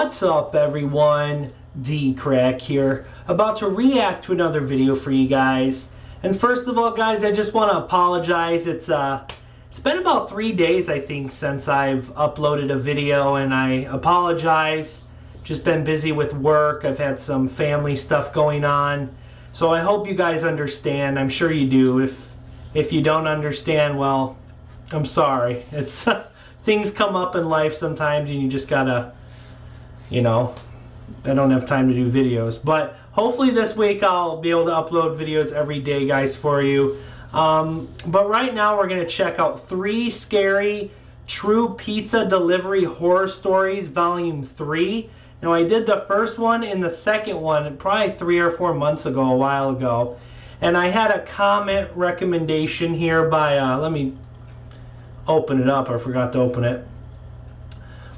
What's up, everyone? DKRACK here, about to react to another video for you guys. And first of all, guys, I just want to apologize. It's been about 3 days, I think, since I've uploaded a video, and I apologize. Just been busy with work. I've had some family stuff going on, so I hope you guys understand. I'm sure you do. If you don't understand, well, I'm sorry. It's things come up in life sometimes, and you just gotta, I don't have time to do videos. But hopefully this week I'll be able to upload videos every day, guys, for you. But right now we're going to check out 3 scary true pizza delivery horror stories, volume 3. Now, I did the first one and the second one probably 3 or 4 months ago, a while ago. And I had a comment recommendation here by, let me open it up. I forgot to open it.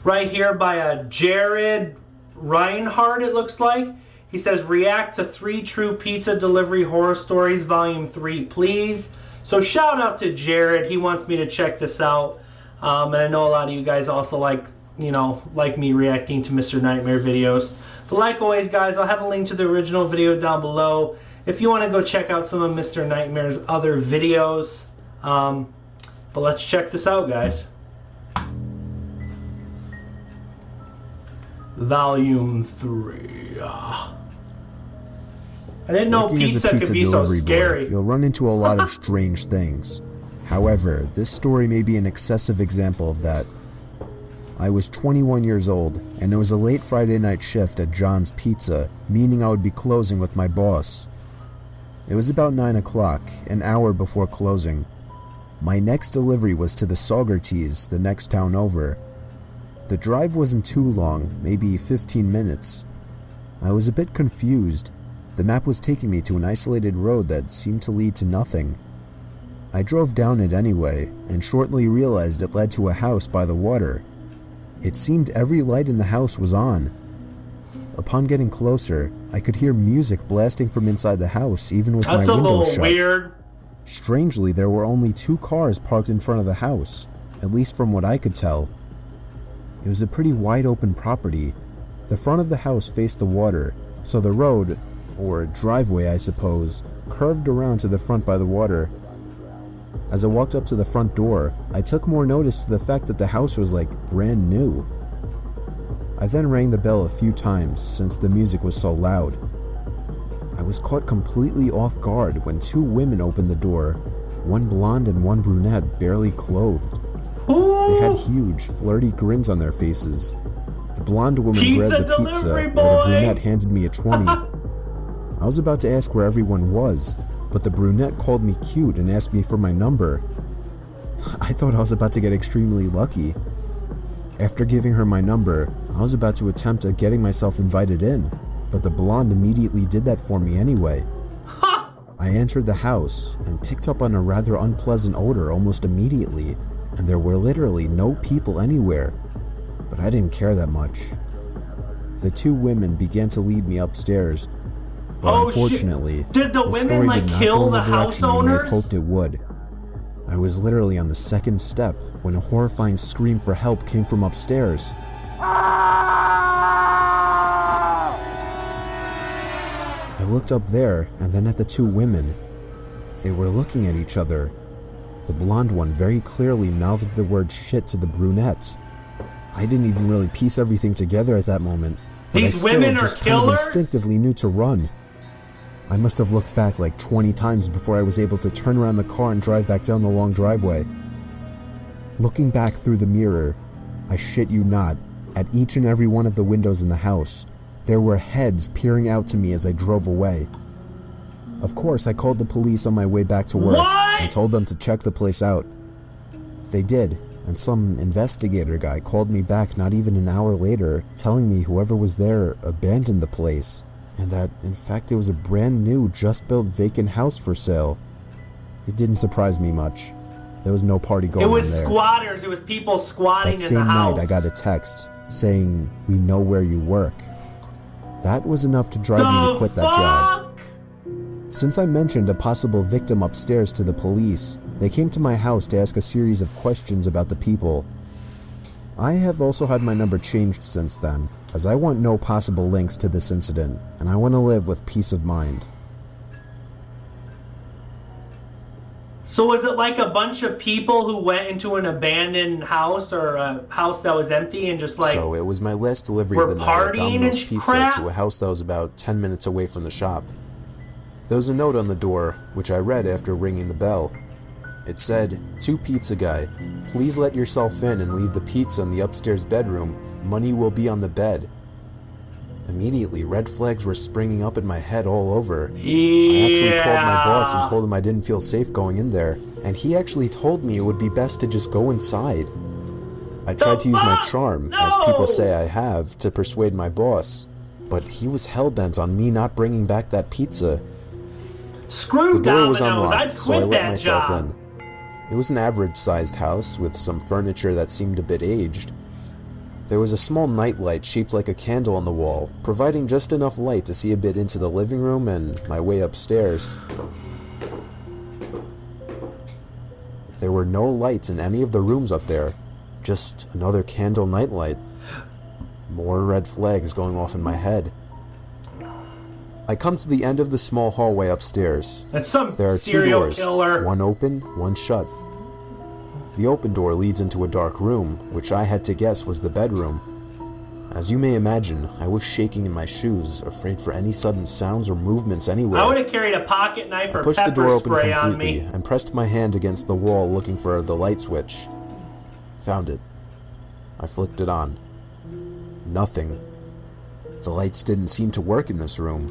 Right here by Jared Reinhardt, it looks like. He says, react to 3 true pizza delivery horror stories, volume 3, please. So shout out to Jared. He wants me to check this out. And I know a lot of you guys also like me reacting to Mr. Nightmare videos. But like always, guys, I'll have a link to the original video down below if you want to go check out some of Mr. Nightmare's other videos. But let's check this out, guys. Volume 3. I didn't know pizza could be so scary. You'll run into a lot of strange things. However, this story may be an excessive example of that. I was 21 years old, and it was a late Friday night shift at John's Pizza, meaning I would be closing with my boss. It was about 9 o'clock, an hour before closing. My next delivery was to the Saugerties, the next town over. The drive wasn't too long, maybe 15 minutes. I was a bit confused. The map was taking me to an isolated road that seemed to lead to nothing. I drove down it anyway, and shortly realized it led to a house by the water. It seemed every light in the house was on. Upon getting closer, I could hear music blasting from inside the house, even with my window shut. That's a little weird. Strangely, there were only 2 cars parked in front of the house, at least from what I could tell. It was a pretty wide open property. The front of the house faced the water, so the road, or driveway I suppose, curved around to the front by the water. As I walked up to the front door, I took more notice to the fact that the house was like brand new. I then rang the bell a few times since the music was so loud. I was caught completely off guard when 2 women opened the door, one blonde and one brunette, barely clothed. They had huge, flirty grins on their faces. The blonde woman grabbed the pizza, while the brunette handed me a 20. I was about to ask where everyone was, but the brunette called me cute and asked me for my number. I thought I was about to get extremely lucky. After giving her my number, I was about to attempt at getting myself invited in, but the blonde immediately did that for me anyway. I entered the house and picked up on a rather unpleasant odor almost immediately, and there were literally no people anywhere, but I didn't care that much. The 2 women began to lead me upstairs, but unfortunately, did the women story did not kill go in the the house direction I may have owners? hoped it would. I was literally on the 2nd step when a horrifying scream for help came from upstairs. I looked up there and then at the 2 women. They were looking at each other. The blonde one very clearly mouthed the word shit to the brunette. I didn't even really piece everything together at that moment, but I still just kind of instinctively knew to run. I must have looked back like 20 times before I was able to turn around the car and drive back down the long driveway. Looking back through the mirror, I shit you not, at each and every one of the windows in the house, there were heads peering out to me as I drove away. Of course, I called the police on my way back to work and told them to check the place out. They did, and some investigator guy called me back not even an hour later, telling me whoever was there abandoned the place, and that, in fact, it was a brand new, just-built vacant house for sale. It didn't surprise me much. There was no party going on there. It was squatters. It was people squatting in the house. That same night, I got a text saying, "We know where you work." That was enough to drive me to quit that job. Since I mentioned a possible victim upstairs to the police, they came to my house to ask a series of questions about the people. I have also had my number changed since then, as I want no possible links to this incident, and I want to live with peace of mind. So was it like a bunch of people who went into an abandoned house or a house that was empty and just like... So it was my last delivery were of the night at partying Domino's and Pizza crap? to a house that was about 10 minutes away from the shop. There was a note on the door, which I read after ringing the bell. It said, "To Pizza Guy, please let yourself in and leave the pizza in the upstairs bedroom. Money will be on the bed." Immediately, red flags were springing up in my head all over. Yeah. I actually called my boss and told him I didn't feel safe going in there, and he actually told me it would be best to just go inside. I tried to use my charm, as people say I have, to persuade my boss, but he was hell-bent on me not bringing back that pizza. Screw The door was Domino's, I'd unlocked, so I quit let that myself job. in. It was an average-sized house with some furniture that seemed a bit aged. There was a small nightlight shaped like a candle on the wall, providing just enough light to see a bit into the living room and my way upstairs. There were no lights in any of the rooms up there, just another candle nightlight. More red flags going off in my head. I come to the end of the small hallway upstairs. That's some There are two serial doors, killer. one open, one shut. The open door leads into a dark room, which I had to guess was the bedroom. As you may imagine, I was shaking in my shoes, afraid for any sudden sounds or movements anywhere. I would have carried a pocket knife I or pushed the door pepper open spray on completely me. and pressed my hand against the wall looking for the light switch. Found it. I flicked it on. Nothing. The lights didn't seem to work in this room.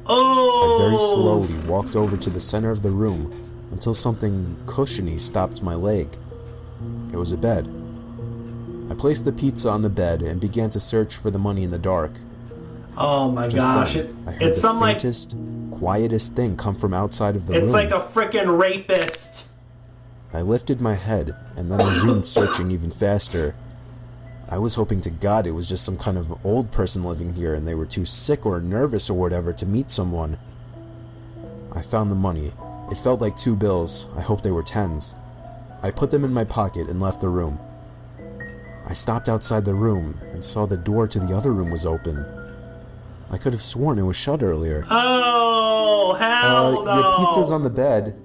Oh! I very slowly walked over to the center of the room until something cushiony stopped my leg. It was a bed. I placed the pizza on the bed and began to search for the money in the dark. Oh my Just gosh. then, I heard It's the some like... faintest, quietest thing come from outside of the room. It's like a frickin' rapist. I lifted my head and then resumed searching even faster. I was hoping to God it was just some kind of old person living here and they were too sick or nervous or whatever to meet someone. I found the money. It felt like 2 bills. I hoped they were 10s. I put them in my pocket and left the room. I stopped outside the room and saw the door to the other room was open. I could have sworn it was shut earlier. Oh, hell no. Your pizza's on the bed.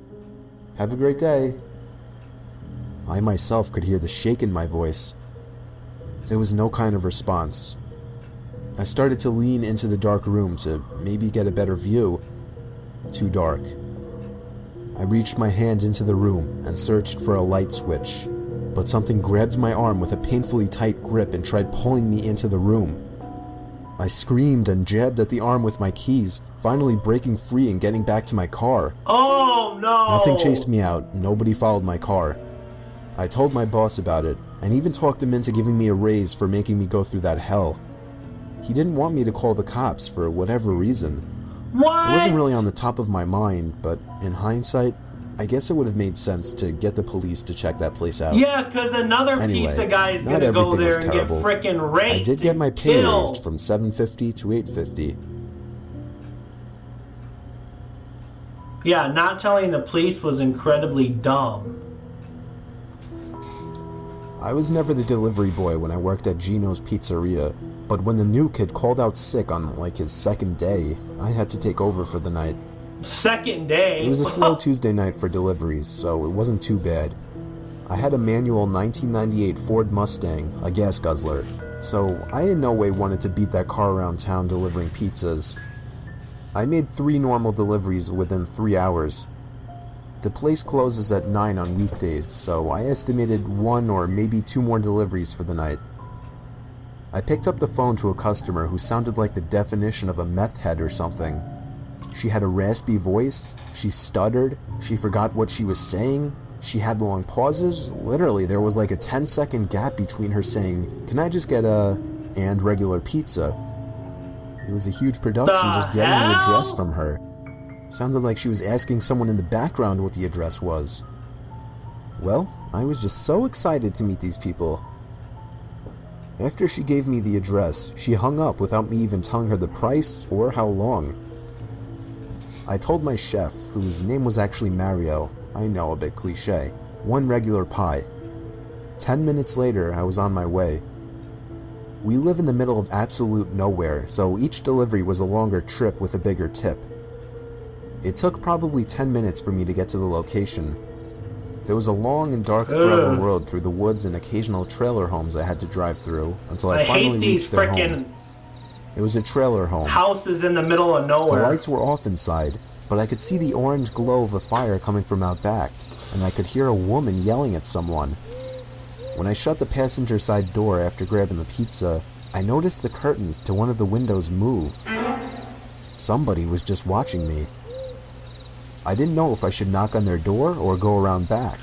Have a great day. I myself could hear the shake in my voice. There was no kind of response. I started to lean into the dark room to maybe get a better view. Too dark. I reached my hand into the room and searched for a light switch, but something grabbed my arm with a painfully tight grip and tried pulling me into the room. I screamed and jabbed at the arm with my keys, finally breaking free and getting back to my car. Oh no! Nothing chased me out, nobody followed my car. I told my boss about it, and even talked him into giving me a raise for making me go through that hell. He didn't want me to call the cops for whatever reason. What? It wasn't really on the top of my mind, but in hindsight, I guess it would have made sense to get the police to check that place out. Yeah, because another Anyway, pizza guy is not going to go everything there was and terrible. get frickin' raped. I did get my pay killed. raised from $7.50 to $8.50. Yeah, not telling the police was incredibly dumb. I was never the delivery boy when I worked at Gino's Pizzeria, but when the new kid called out sick on like his second day, I had to take over for the night. Second day? It was a slow Tuesday night for deliveries, so it wasn't too bad. I had a manual 1998 Ford Mustang, a gas guzzler, so I in no way wanted to beat that car around town delivering pizzas. I made 3 normal deliveries within 3 hours. The place closes at 9 on weekdays, so I estimated 1 or maybe 2 more deliveries for the night. I picked up the phone to a customer who sounded like the definition of a meth head or something. She had a raspy voice, she stuttered, she forgot what she was saying, she had long pauses. Literally, there was like a 10-second gap between her saying, "Can I just get a..." and regular pizza. It was a huge production just getting the address from her. Sounded like she was asking someone in the background what the address was. Well, I was just so excited to meet these people. After she gave me the address, she hung up without me even telling her the price or how long. I told my chef, whose name was actually Mario, I know, a bit cliche, 1 regular pie. 10 minutes later, I was on my way. We live in the middle of absolute nowhere, so each delivery was a longer trip with a bigger tip. It took probably 10 minutes for me to get to the location. There was a long and dark gravel road through the woods and occasional trailer homes I had to drive through until I finally reached their home. It was a trailer home. Houses in the middle of nowhere. The lights were off inside, but I could see the orange glow of a fire coming from out back, and I could hear a woman yelling at someone. When I shut the passenger side door after grabbing the pizza, I noticed the curtains to one of the windows move. Somebody was just watching me. I didn't know if I should knock on their door or go around back.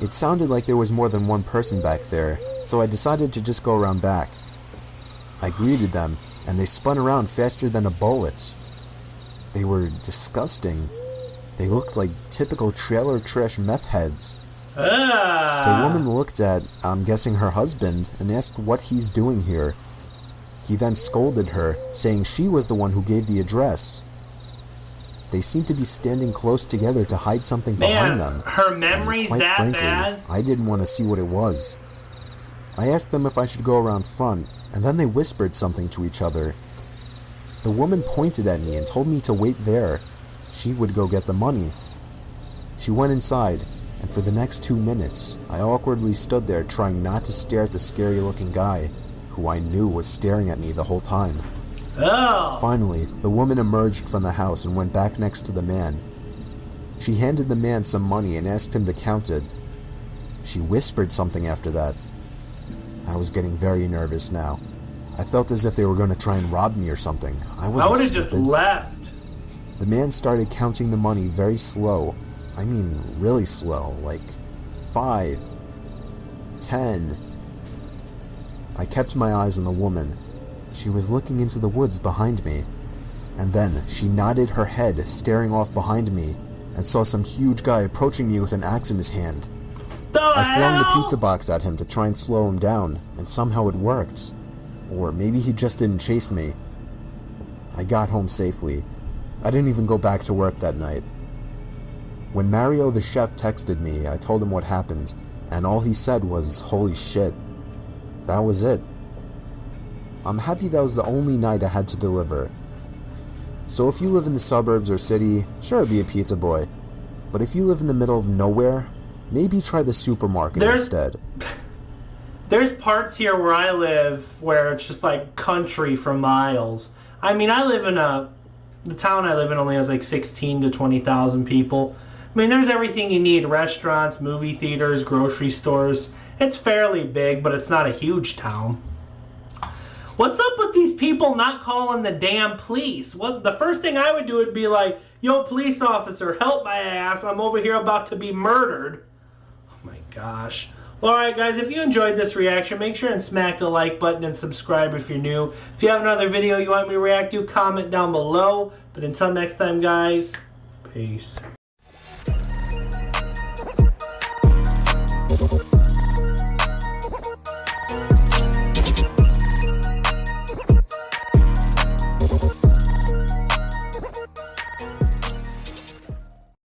It sounded like there was more than one person back there, so I decided to just go around back. I greeted them, and they spun around faster than a bullet. They were disgusting. They looked like typical trailer trash meth heads. The woman looked at, I'm guessing her husband, and asked what he's doing here. He then scolded her, saying she was the one who gave the address. They seemed to be standing close together to hide something behind them. Her memory's quite that frankly, bad? I didn't want to see what it was. I asked them if I should go around front, and then they whispered something to each other. The woman pointed at me and told me to wait there. She would go get the money. She went inside, and for the next 2 minutes, I awkwardly stood there trying not to stare at the scary-looking guy, who I knew was staring at me the whole time. Oh. Finally, the woman emerged from the house and went back next to the man. She handed the man some money and asked him to count it. She whispered something after that. I was getting very nervous now. I felt as if they were going to try and rob me or something. I would have just left. The man started counting the money very slow. I mean, really slow, like 5, 10. I kept my eyes on the woman. She was looking into the woods behind me. And then she nodded her head, staring off behind me, and saw some huge guy approaching me with an axe in his hand. I flung the pizza box at him to try and slow him down, and somehow it worked. Or maybe he just didn't chase me. I got home safely. I didn't even go back to work that night. When Mario the chef texted me, I told him what happened, and all he said was, "Holy shit." That was it. I'm happy that was the only night I had to deliver. So if you live in the suburbs or city, sure, be a pizza boy. But if you live in the middle of nowhere, maybe try the supermarket instead. There's parts here where I live where it's just like country for miles. I mean, I live in the town I live in only has like 16 to 20,000 people. I mean, there's everything you need. Restaurants, movie theaters, grocery stores. It's fairly big, but it's not a huge town. What's up with these people not calling the damn police? What the first thing I would do would be like, "Yo, police officer, help my ass. I'm over here about to be murdered." Oh my gosh. Well, alright guys, if you enjoyed this reaction, make sure and smack the like button and subscribe if you're new. If you have another video you want me to react to, comment down below. But until next time guys, peace.